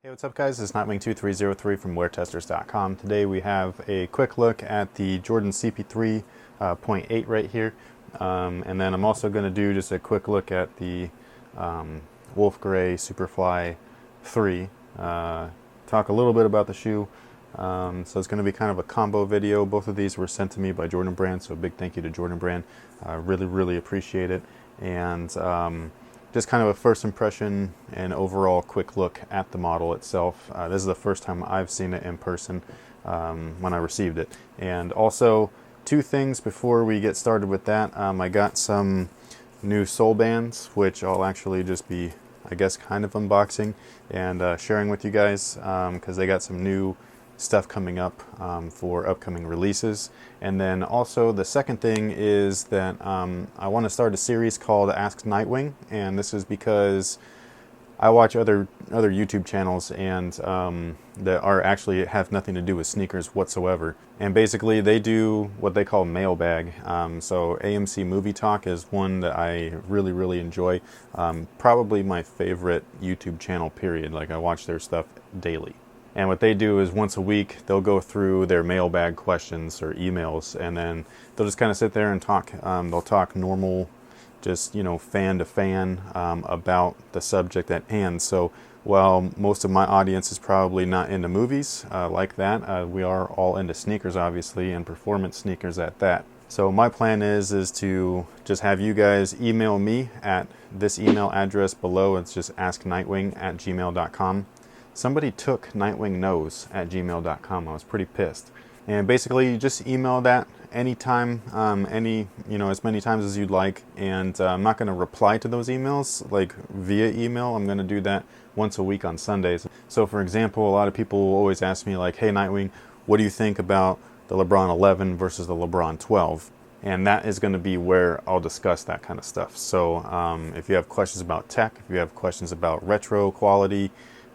Hey, what's up guys? It's Nightwing2303 from WearTesters.com. Today we have a quick look at the Jordan CP3.VIII right here. And then I'm also going to do just a quick look at the Wolf Grey Superfly 3. Talk a little bit about the shoe. So it's going to be kind of a combo video. Both of these were sent to me by Jordan Brand, so a big thank you to Jordan Brand. Really appreciate it. And just kind of a first impression and overall quick look at the model itself. This is the first time I've seen it in person when I received it. And also, two things before we get started with that. I got some new SoleBandz, which I'll actually just be, I guess, kind of unboxing and sharing with you guys because they got some new stuff coming up for upcoming releases. And then also the second thing is that I want to start a series called askNightwing, and this is because I watch other YouTube channels and that are actually have nothing to do with sneakers whatsoever, and basically they do what they call mailbag. So AMC Movie Talk is one that I really enjoy. Probably my favorite YouTube channel, period. Like, I watch their stuff daily. And what they do is once a week, they'll go through their mailbag questions or emails, and then they'll just kind of sit there and talk. They'll talk normal, just, you know, fan to fan about the subject at hand. So while most of my audience is probably not into movies like that, we are all into sneakers, obviously, and performance sneakers at that. So my plan is to just have you guys email me at this email address below. It's just askNightwing@gmail.com. Somebody took nightwingknows@gmail.com. I was pretty pissed. And basically, you just email that anytime, as many times as you'd like. And I'm not going to reply to those emails like via email. I'm going to do that once a week on Sundays. So for example, a lot of people always ask me like, hey Nightwing, what do you think about the LeBron 11 versus the LeBron 12? And that is going to be where I'll discuss that kind of stuff. So if you have questions about tech, if you have questions about retro quality,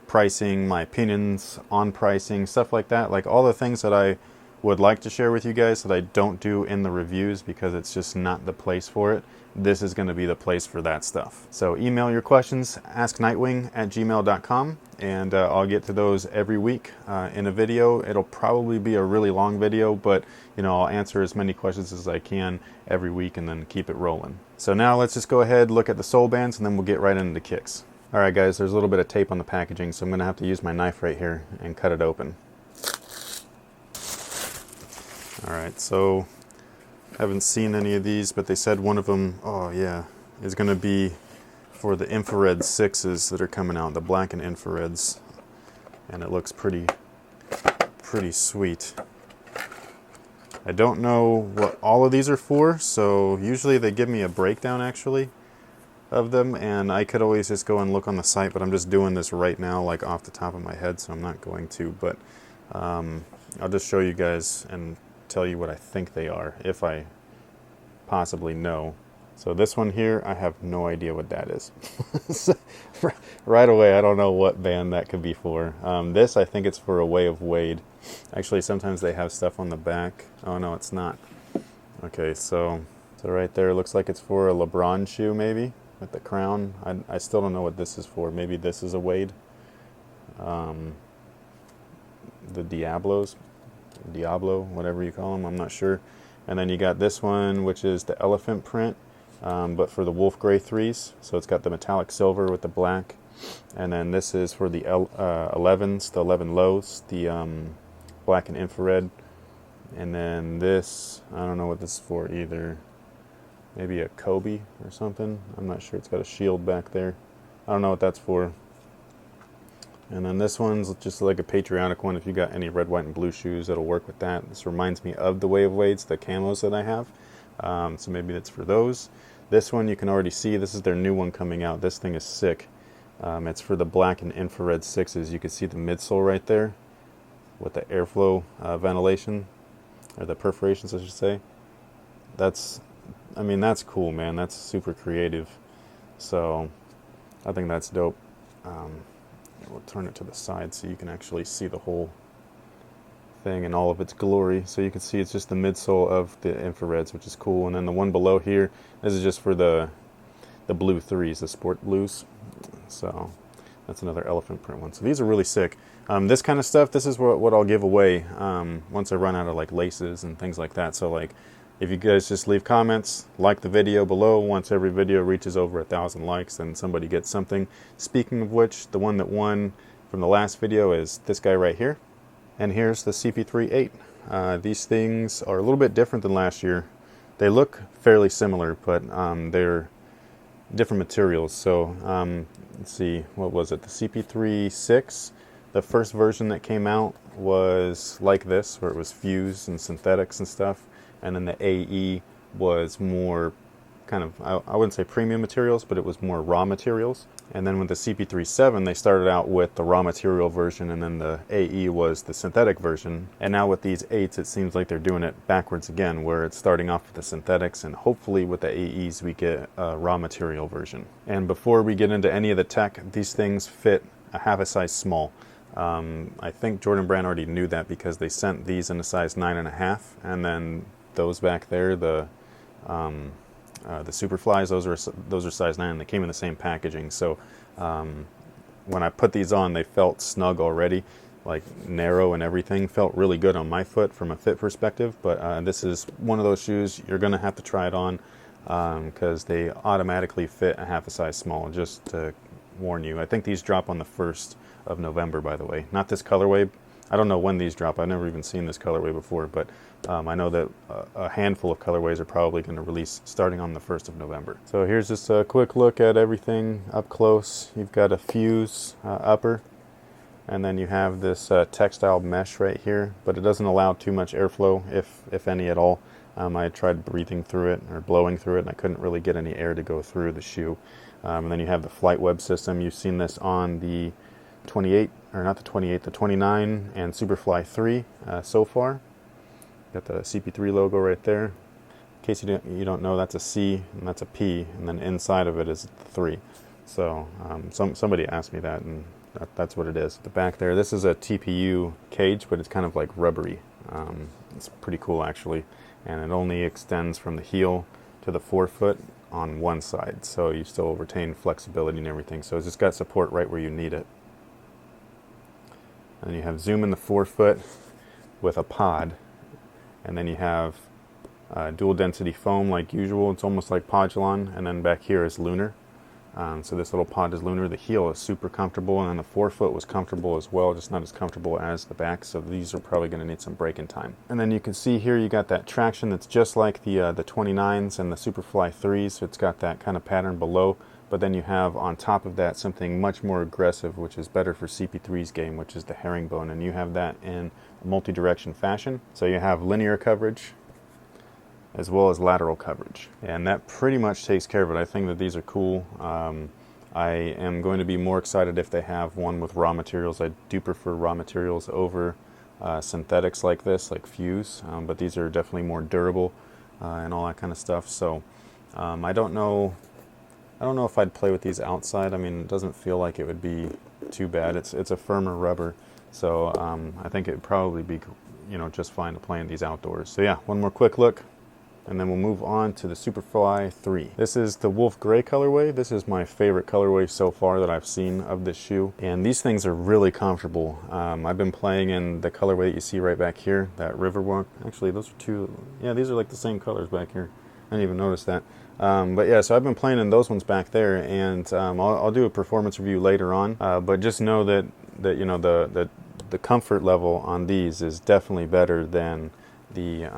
pricing, my opinions on pricing, stuff like that, like all the things that I would like to share with you guys that I don't do in the reviews because it's just not the place for it, this is going to be the place for that stuff. So email your questions, askNightwing@gmail.com, and I'll get to those every week in a video. It'll probably be a really long video, but you know, I'll answer as many questions as I can every week and then keep it rolling. So now let's just go ahead, look at the SoleBandz, and then we'll get right into the kicks. Alright guys, there's a little bit of tape on the packaging, so I'm going to have to use my knife right here and cut it open. Alright, so I haven't seen any of these, but they said one of them, oh yeah, is going to be for the infrared 6s that are coming out, the black and infrareds. And it looks pretty sweet. I don't know what all of these are for, so usually they give me a breakdown actually of them, and I could always just go and look on the site, but I'm just doing this right now like off the top of my head, so I'm not going to, but I'll just show you guys and tell you what I think they are, if I possibly know. So this one here, I have no idea what that is. Right away, I don't know what band that could be for. This, I think it's for a Way of Wade. Actually, sometimes they have stuff on the back. Oh no, it's not. Okay, so right there, it looks like it's for a LeBron shoe maybe, with the crown. I still don't know what this is for. Maybe this is a Wade. The Diablo, whatever you call them, I'm not sure. And then you got this one, which is the elephant print, but for the Wolf Grey 3s. So it's got the metallic silver with the black. And then this is for the 11s, the 11 lows, the black and infrared. And then this, I don't know what this is for either. Maybe a Kobe or something. I'm not sure. It's got a shield back there. I don't know what that's for. And then this one's just like a patriotic one. If you got any red, white, and blue shoes, it'll work with that. This reminds me of the Way of Wades, the camos that I have. So maybe it's for those. This one you can already see. This is their new one coming out. This thing is sick. It's for the black and infrared 6s. You can see the midsole right there with the airflow ventilation, or the perforations, I should say. I mean, that's cool, man. That's super creative. So I think that's dope. We'll turn it to the side so you can actually see the whole thing in all of its glory. So you can see it's just the midsole of the infrareds, which is cool. And then the one below here, this is just for the blue 3s, the sport blues. So That's another elephant print one. So these are really sick. This kind of stuff, this is what I'll give away once I run out of like laces and things like that. So like, if you guys just leave comments, like the video below, once every video reaches over 1,000 likes, then somebody gets something. Speaking of which, the one that won from the last video is this guy right here. And here's the CP3.VIII. These things are a little bit different than last year. They look fairly similar, but they're different materials. So let's see, what was it? The CP3.VIII, the first version that came out was like this, where it was fused and synthetics and stuff. And then the AE was more kind of, I wouldn't say premium materials, but it was more raw materials. And then with the CP3.VII, they started out with the raw material version, and then the AE was the synthetic version. And now with these 8s, it seems like they're doing it backwards again, where it's starting off with the synthetics, and hopefully with the AEs we get a raw material version. And before we get into any of the tech, these things fit a half a size small. I think Jordan Brand already knew that because they sent these in a size 9.5, and then those back there, the Superflies, those are size 9, and they came in the same packaging. So when I put these on, they felt snug already, like narrow and everything. Felt really good on my foot from a fit perspective. But this is one of those shoes you're gonna have to try it on because they automatically fit a half a size small. Just to warn you, I think these drop on the 1st of November, by the way. Not this colorway. I don't know when these drop. I've never even seen this colorway before, but I know that a handful of colorways are probably going to release starting on the 1st of November. So here's just a quick look at everything up close. You've got a fuse upper, and then you have this textile mesh right here, but it doesn't allow too much airflow, if any at all. I tried breathing through it or blowing through it, and I couldn't really get any air to go through the shoe. And then you have the flight web system. You've seen this on the 28, or not the 28, the 29 and Superfly 3 so far. Got the CP3 logo right there. In case you don't know, that's a C and that's a P, and then inside of it is the 3. So somebody asked me that, and that's what it is. The back there, this is a TPU cage, but it's kind of like rubbery. It's pretty cool actually, and it only extends from the heel to the forefoot on one side, so you still retain flexibility and everything. So it's just got support right where you need it. And you have zoom in the forefoot with a pod, and then you have dual density foam like usual. It's almost like Podulon, and then back here is lunar. So this little pod is lunar. The heel is super comfortable, and then the forefoot was comfortable as well, just not as comfortable as the back. So these are probably going to need some break-in time. And then you can see here you got that traction that's just like the 29s and the Superfly 3s. So it's got that kind of pattern below. But then you have on top of that something much more aggressive, which is better for CP3's game, which is the herringbone. And you have that in a multi-direction fashion. So you have linear coverage as well as lateral coverage. And that pretty much takes care of it. I think that these are cool. I am going to be more excited if they have one with raw materials. I do prefer raw materials over synthetics like this, like fuse. But these are definitely more durable and all that kind of stuff. So I don't know if I'd play with these outside. I mean, it doesn't feel like it would be too bad. It's a firmer rubber, so I think it'd probably be, just fine to play in these outdoors. So yeah, one more quick look, and then we'll move on to the Superfly 3. This is the wolf gray colorway. This is my favorite colorway so far that I've seen of this shoe, and these things are really comfortable. I've been playing in the colorway that you see right back here, that Riverwalk. Actually, those are two. Yeah, these are like the same colors back here. I didn't even notice that. But yeah, so I've been playing in those ones back there, and I'll do a performance review later on. But just know that the comfort level on these is definitely better than the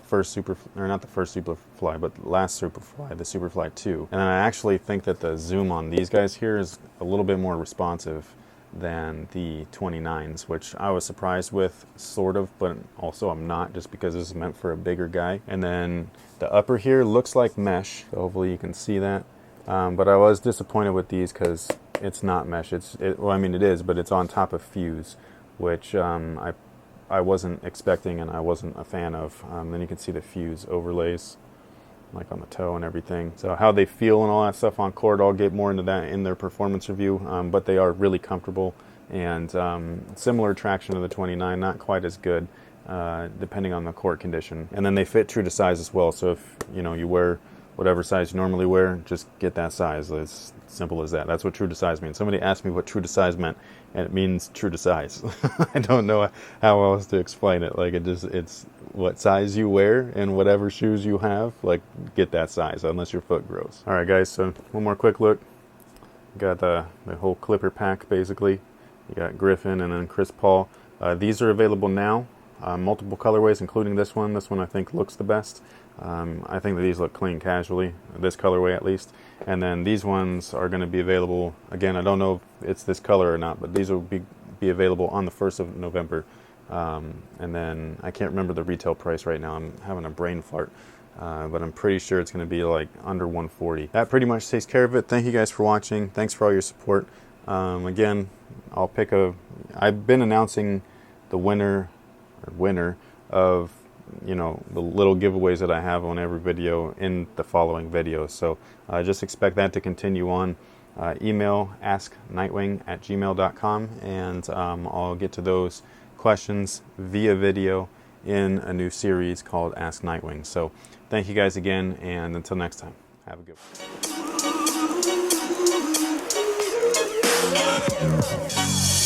first not the first Superfly, but last Superfly, the Superfly 2. And I actually think that the zoom on these guys here is a little bit more responsive than the 29s, which I was surprised with, sort of, but also I'm not, just because this is meant for a bigger guy. And then the upper here looks like mesh, so hopefully you can see that. But I was disappointed with these because it's not mesh. Well, I mean it is, but it's on top of fuse, which I wasn't expecting and I wasn't a fan of. Then you can see the fuse overlays, like on the toe and everything. So how they feel and all that stuff on court, I'll get more into that in their performance review, but they are really comfortable and similar traction to the 29, not quite as good depending on the court condition. And then they fit true to size as well, so if you wear whatever size you normally wear, just get that size. It's simple as that. That's what true to size means. Somebody asked me what true to size meant, and it means true to size. I don't know how else to explain it. Like, it's what size you wear and whatever shoes you have, like, get that size unless your foot grows. All right, guys, so one more quick look. Got the whole Clipper pack, basically. You got Griffin and then Chris Paul. These are available now, multiple colorways, including this one. This one I think looks the best. I think that these look clean casually, this colorway at least. And then these ones are going to be available, again, I don't know if it's this color or not, but these will be available on the 1st of November. And then I can't remember the retail price right now. I'm having a brain fart. But I'm pretty sure it's going to be like under $140. That pretty much takes care of it. Thank you guys for watching. Thanks for all your support. Again, I've been announcing the winner of, you know, the little giveaways that I have on every video in the following videos. So just expect that to continue on. Email askNightwing@gmail.com, and I'll get to those questions via video in a new series called Ask Nightwing. So thank you guys again, and until next time, have a good one.